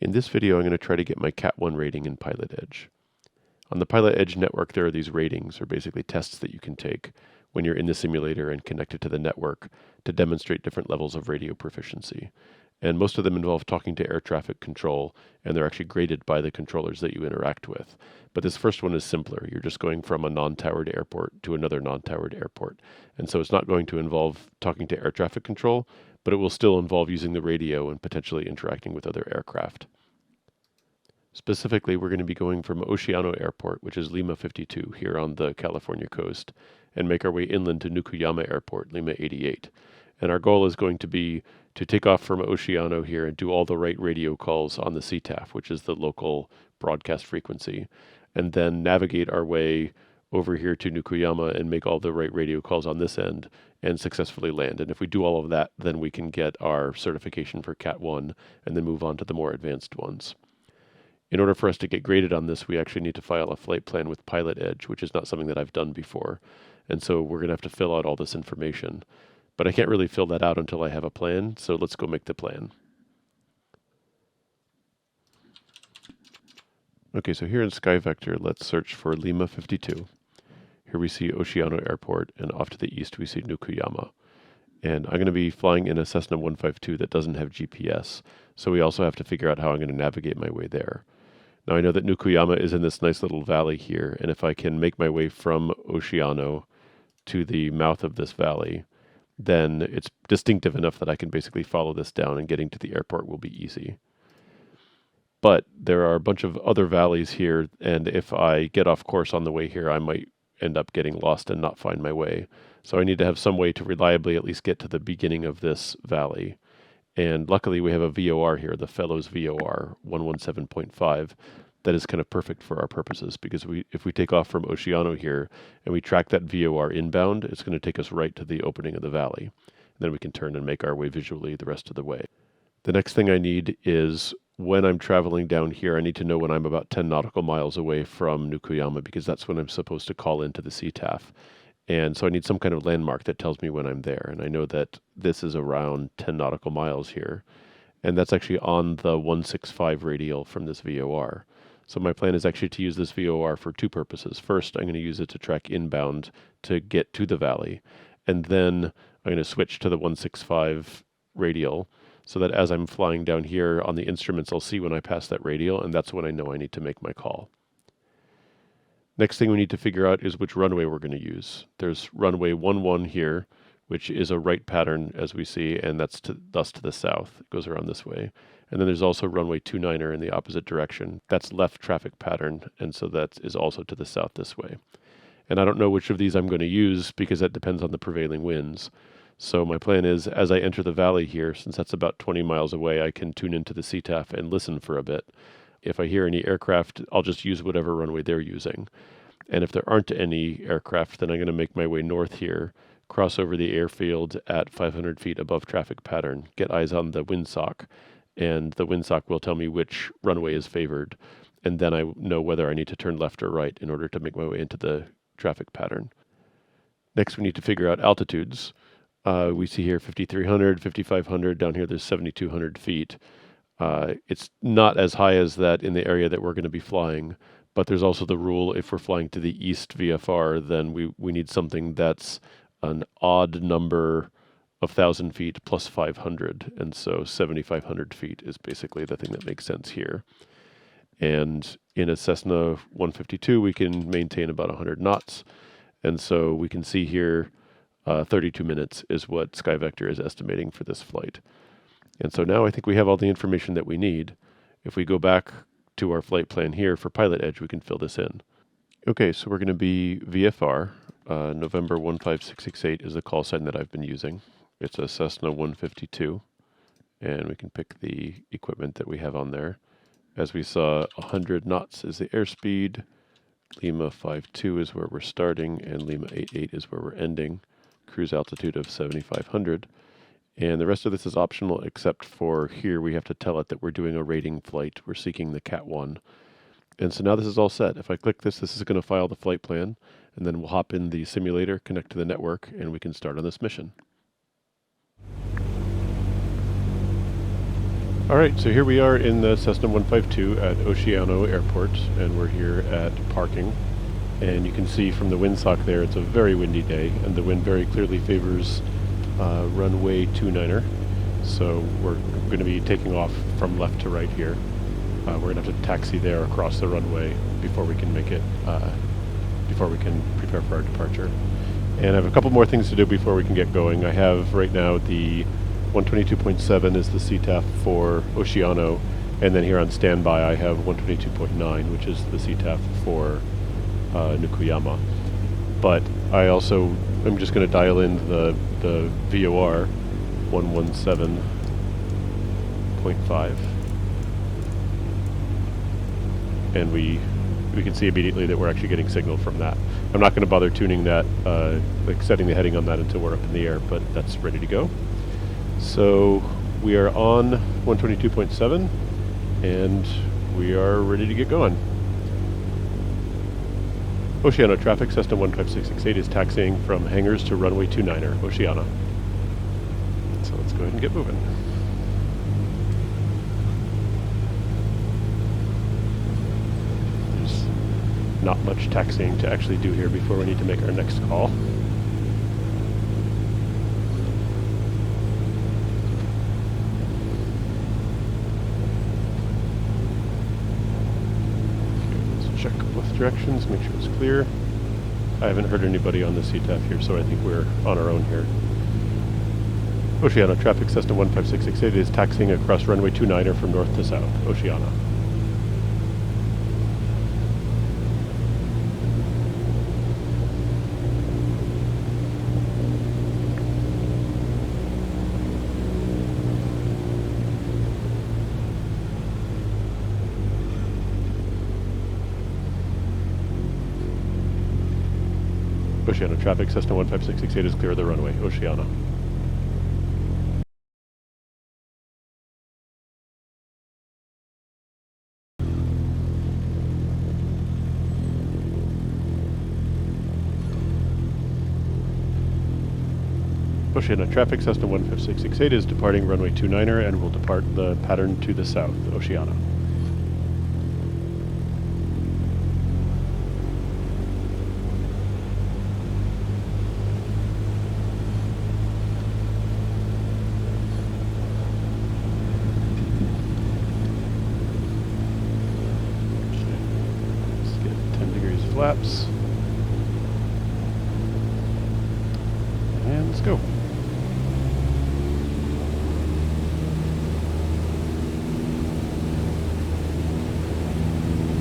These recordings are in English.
In this video, I'm going to try to get my Cat-1 rating in PilotEdge. On the PilotEdge network, there are these ratings, or basically tests that you can take when you're in the simulator and connected to the network to demonstrate different levels of radio proficiency. And most of them involve talking to air traffic control, and they're actually graded by the controllers that you interact with. But this first one is simpler. You're just going from a non-towered airport to another non-towered airport. And so it's not going to involve talking to air traffic control, but it will still involve using the radio and potentially interacting with other aircraft. Specifically, we're going to be going from Oceano Airport, which is Lima 52 here on the California coast, and make our way inland to Nukuyama Airport, Lima 88. And our goal is going to be to take off from Oceano here and do all the right radio calls on the CTAF, which is the local broadcast frequency, and then navigate our way over here to Nukuyama and make all the right radio calls on this end and successfully land. And if we do all of that, then we can get our certification for Cat-1 and then move on to the more advanced ones. In order for us to get graded on this, we actually need to file a flight plan with PilotEdge, which is not something that I've done before. And so we're going to have to fill out all this information. But I can't really fill that out until I have a plan, so let's go make the plan. Okay, so here in SkyVector, let's search for Lima 52. Here we see Oceano Airport, and off to the east we see Nukuyama. And I'm going to be flying in a Cessna 152 that doesn't have GPS, so we also have to figure out how I'm going to navigate my way there. Now I know that Nukuyama is in this nice little valley here, and if I can make my way from Oceano to the mouth of this valley, then it's distinctive enough that I can basically follow this down, and getting to the airport will be easy. But there are a bunch of other valleys here, and if I get off course on the way here, I might end up getting lost and not find my way. So I need to have some way to reliably at least get to the beginning of this valley. And luckily we have a VOR here, the Fellows VOR 117.5, that is kind of perfect for our purposes, because if we take off from Oceano here and we track that VOR inbound, it's going to take us right to the opening of the valley. And then we can turn and make our way visually the rest of the way. The next thing I need is, when I'm traveling down here, I need to know when I'm about 10 nautical miles away from Nukuyama, because that's when I'm supposed to call into the CTAF. And so I need some kind of landmark that tells me when I'm there. And I know that this is around 10 nautical miles here. And that's actually on the 165 radial from this VOR. So my plan is actually to use this VOR for two purposes. First, I'm going to use it to track inbound to get to the valley. And then I'm going to switch to the 165 radial so that as I'm flying down here on the instruments, I'll see when I pass that radial, and that's when I know I need to make my call. Next thing we need to figure out is which runway we're going to use. There's runway 11 here, which is a right pattern as we see, and that's thus to the south. It goes around this way. And then there's also runway 29er in the opposite direction. That's left traffic pattern, and so that is also to the south this way. And I don't know which of these I'm going to use because that depends on the prevailing winds. So my plan is, as I enter the valley here, since that's about 20 miles away, I can tune into the CTAF and listen for a bit. If I hear any aircraft, I'll just use whatever runway they're using. And if there aren't any aircraft, then I'm going to make my way north here, cross over the airfield at 500 feet above traffic pattern, get eyes on the windsock, and the windsock will tell me which runway is favored. And then I know whether I need to turn left or right in order to make my way into the traffic pattern. Next, we need to figure out altitudes. We see here 5,300, 5,500. Down here, there's 7,200 feet. It's not as high as that in the area that we're going to be flying, but there's also the rule, if we're flying to the east VFR, then we need something that's an odd number of 1,000 feet plus 500. And so 7,500 feet is basically the thing that makes sense here. And in a Cessna 152, we can maintain about 100 knots. And so we can see here 32 minutes is what SkyVector is estimating for this flight. And so now I think we have all the information that we need. If we go back to our flight plan here for PilotEdge, we can fill this in. Okay, so we're going to be VFR. November 15668 is the call sign that I've been using. It's a Cessna 152, and we can pick the equipment that we have on there. As we saw, 100 knots is the airspeed. Lima 52 is where we're starting, and Lima 88 is where we're ending. Cruise altitude of 7,500. And the rest of this is optional, except for here we have to tell it that we're doing a rating flight. We're seeking the Cat-1. And so now this is all set. If I click this, this is going to file the flight plan, and then we'll hop in the simulator, connect to the network, and we can start on this mission. Alright, so here we are in the Cessna 152 at Oceano Airport, and we're here at parking. And you can see from the windsock there, it's a very windy day, and the wind very clearly favors runway 29er. So we're going to be taking off from left to right here. We're going to have to taxi there across the runway before we can make it, before we can prepare for our departure. And I have a couple more things to do before we can get going. I have right now the 122.7 is the CTAF for Oceano, and then here on standby I have 122.9, which is the CTAF for Nukuyama. But I also am just going to dial in the VOR 117.5, and we can see immediately that we're actually getting signal from that. I'm not going to bother tuning that, like setting the heading on that until we're up in the air, but that's ready to go. So we are on 122.7, and we are ready to get going. Oceano traffic, Cessna 15668 is taxiing from hangars to runway 29er, Oceana. So let's go ahead and get moving. There's not much taxiing to actually do here before we need to make our next call. Check both directions, make sure it's clear. I haven't heard anybody on the CTAF here, so I think we're on our own here. Oceana traffic, Cessna 15668 is taxiing across runway 29er from north to south, Oceana. Oceana traffic, Cessna 15668 is clear of the runway, Oceana. Oceana traffic, Cessna 15668 is departing runway 29er and will depart the pattern to the south, Oceana. Flaps, and let's go.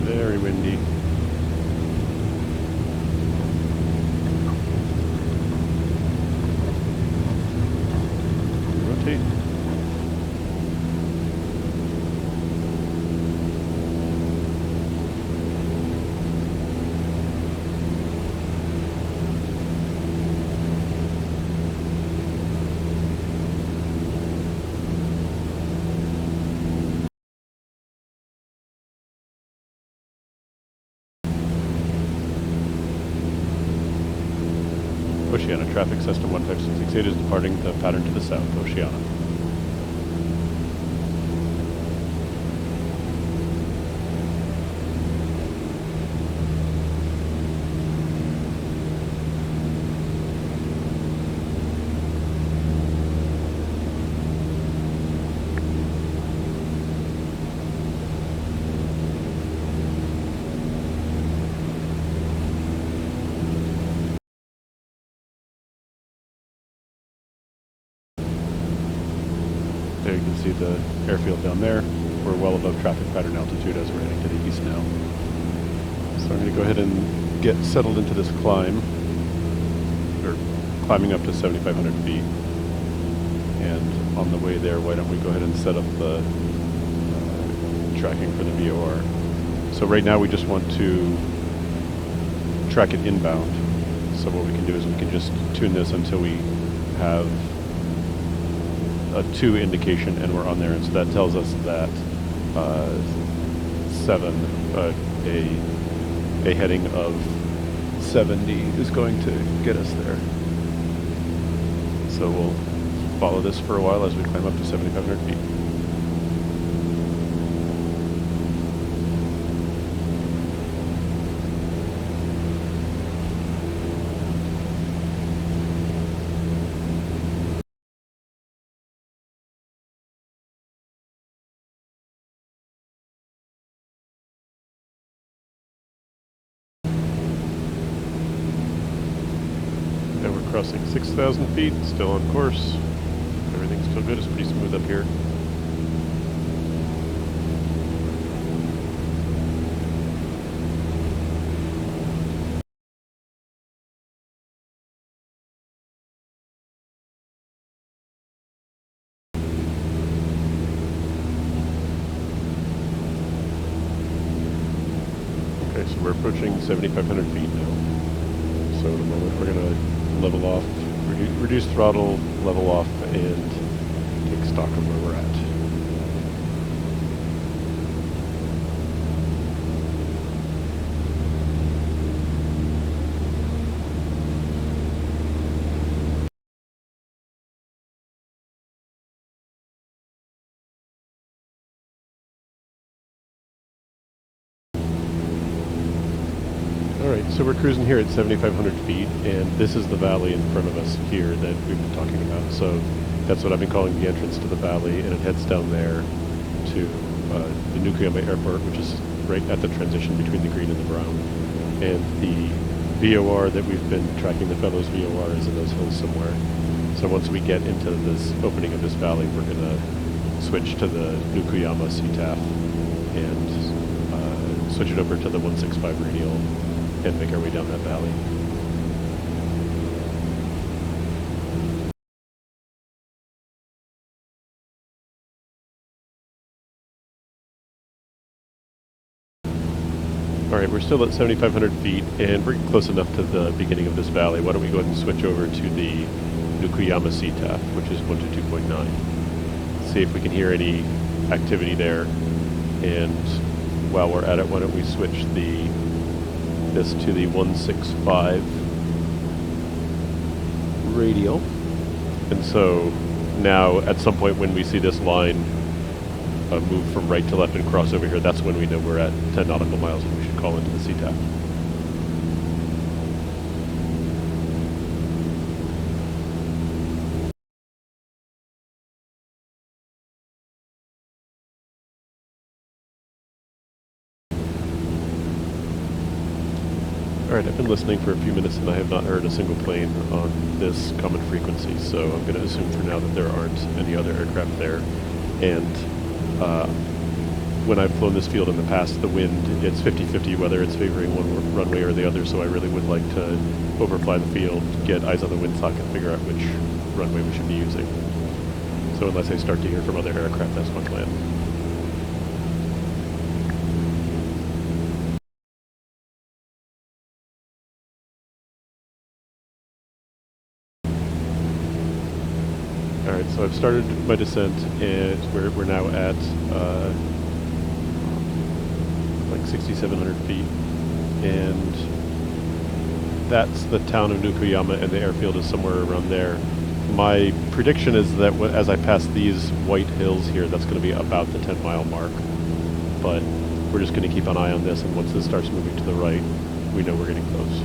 Very windy. Rotate. Oceana traffic, Cessna 15668 is departing the pattern to the south, Oceana. There you can see the airfield down there. We're well above traffic pattern altitude as we're heading to the east now. So I'm going to go ahead and get settled into this climb. We're climbing up to 7,500 feet. And on the way there, why don't we go ahead and set up the tracking for the VOR. So right now we just want to track it inbound. So what we can do is we can just tune this until we have a 2 indication and we're on there, and so that tells us that a heading of 70 is going to get us there. So we'll follow this for a while as we climb up to 7,500 feet. crossing 6,000 feet, still on course. Everything's still good, it's pretty smooth up here. Okay, so we're approaching 7,500 feet now. So in a moment we're going to level off, reduce throttle, level off, and take stock of where we're at. Alright, so we're cruising here at 7,500 feet, and this is the valley in front of us here that we've been talking about. So that's what I've been calling the entrance to the valley, and it heads down there to the Nukuyama Airport, which is right at the transition between the green and the brown. And the VOR that we've been tracking, the Fellows VOR, is in those hills somewhere. So once we get into this opening of this valley, we're going to switch to the Nukuyama CTAF and switch it over to the 165 radial and make our way down that valley. Alright, we're still at 7,500 feet, and we're close enough to the beginning of this valley. Why don't we go ahead and switch over to the Nukuyama CTAF, which is 122.9. See if we can hear any activity there. And while we're at it, why don't we switch this to the 165 radial. And so now at some point when we see this line move from right to left and cross over here, that's when we know we're at 10 nautical miles and we should call into the CTAF. Alright, I've been listening for a few minutes and I have not heard a single plane on this common frequency, so I'm going to assume for now that there aren't any other aircraft there. And when I've flown this field in the past, the wind, it's 50-50 whether it's favoring one runway or the other, so I really would like to overfly the field, get eyes on the windsock, and figure out which runway we should be using. So unless I start to hear from other aircraft, that's my plan. Alright, so I've started my descent, and we're now at like 6,700 feet, and that's the town of Nukuyama, and the airfield is somewhere around there. My prediction is that as I pass these white hills here, that's going to be about the 10-mile mark, but we're just going to keep an eye on this, and once this starts moving to the right, we know we're getting close.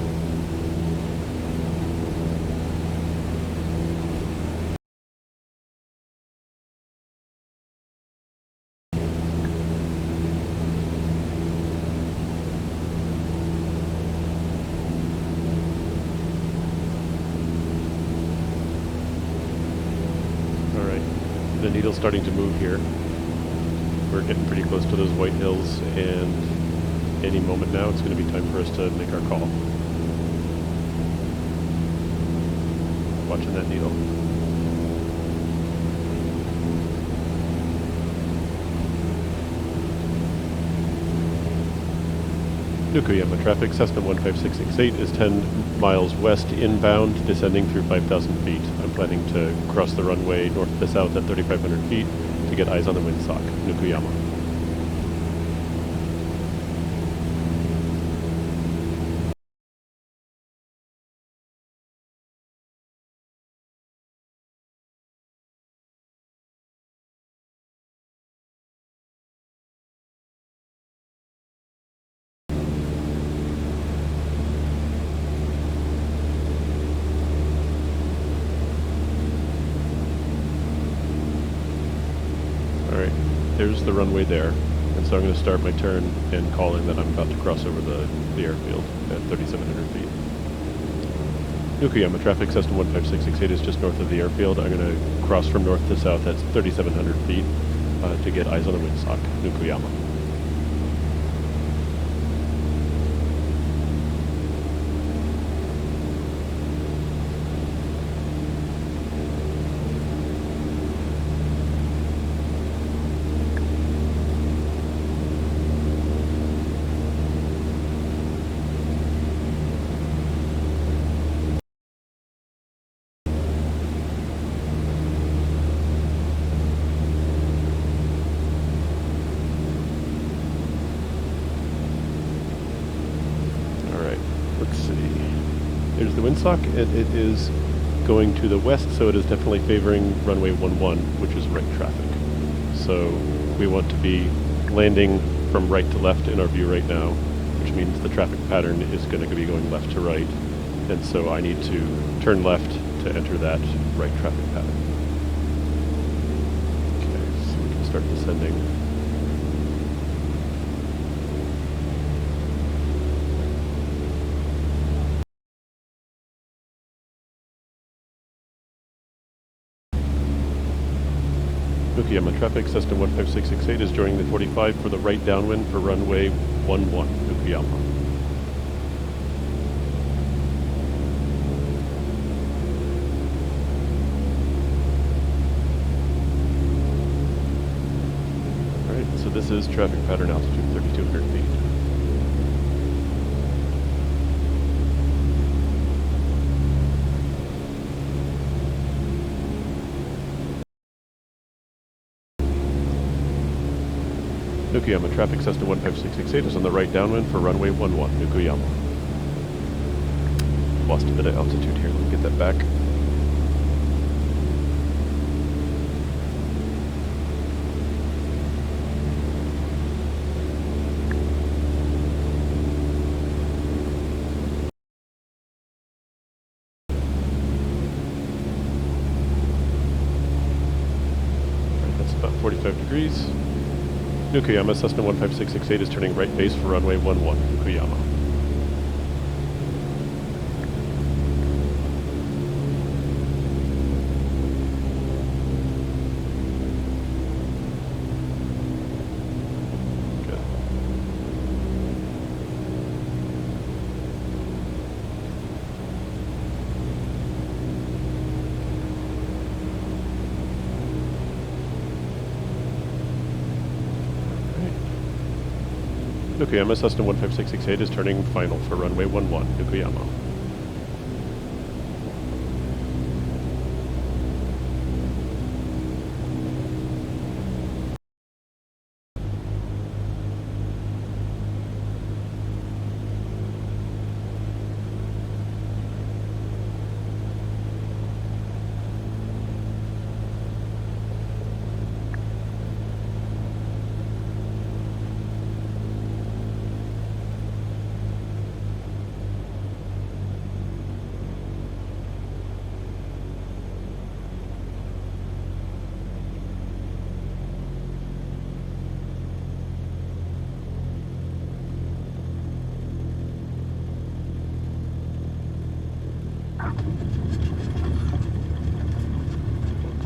The needle's starting to move here. We're getting pretty close to those white hills, and any moment now it's going to be time for us to make our call. Watching that needle. Nukuyama traffic, Cessna 15668 is 10 miles west inbound, descending through 5,000 feet. I'm planning to cross the runway north to south at 3,500 feet to get eyes on the windsock, Nukuyama. Alright, there's the runway there, and so I'm going to start my turn and call in that I'm about to cross over the airfield at 3,700 feet. Yokoyama traffic, Cessna 15668 is just north of the airfield. I'm going to cross from north to south, that's 3,700 feet, to get eyes on the windsock, Yokoyama. Let's see. There's the windsock, and it is going to the west, so it is definitely favoring runway 11, which is right traffic. So we want to be landing from right to left in our view right now, which means the traffic pattern is going to be going left to right. And so I need to turn left to enter that right traffic pattern. Okay, so we can start descending. Yokoyama traffic, Cessna 15668 is joining the 45 for the right downwind for runway 11, Yokoyama. Alright, so this is traffic pattern altitude, 3,200 feet. Yokoyama traffic, Cessna 15668 is on the right downwind for runway 11, Yokoyama. Lost a bit of altitude here, let me get that back. Alright, that's about 45 degrees. Yokoyama, Cessna 15668 is turning right base for runway 11, Yokoyama. Good. Yokoyama, Cessna 15668 is turning final for runway 11, Yokoyama.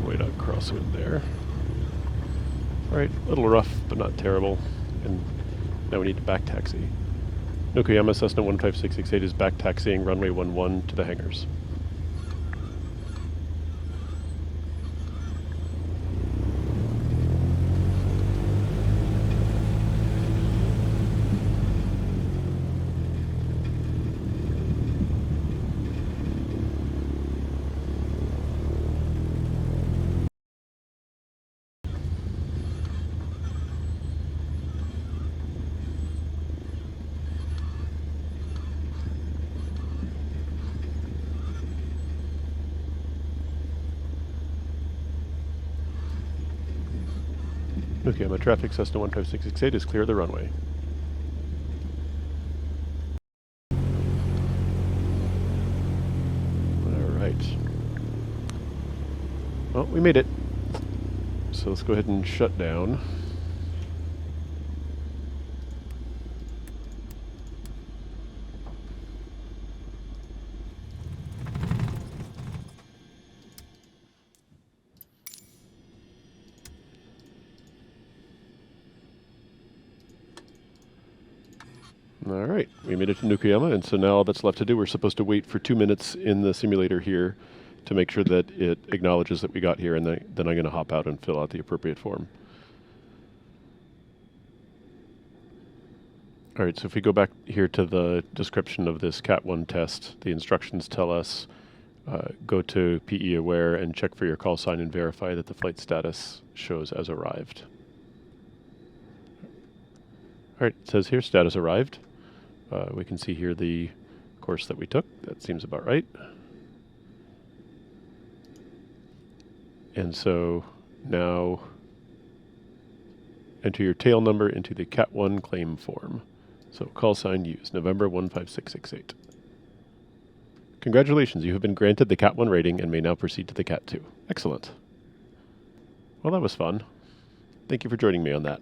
Avoid a crosswind there. Alright, a little rough, but not terrible. And now we need to back taxi. Yokoyama, Cessna 15668 is back taxiing runway 11 to the hangars. Yokoyama traffic, Cessna 15668 is clear of the runway. Alright. Well, we made it. So let's go ahead and shut down. All right, we made it to Nukuyama, and so now all that's left to do, we're supposed to wait for 2 minutes in the simulator here to make sure that it acknowledges that we got here, and then I'm going to hop out and fill out the appropriate form. All right, so if we go back here to the description of this Cat-1 test, the instructions tell us go to PE Aware and check for your call sign and verify that the flight status shows as arrived. All right, it says here status arrived. We can see here the course that we took. That seems about right. And so now enter your tail number into the Cat-1 claim form. So call sign used, November 15668. Congratulations, you have been granted the Cat-1 rating and may now proceed to the Cat-2. Excellent. Well, that was fun. Thank you for joining me on that.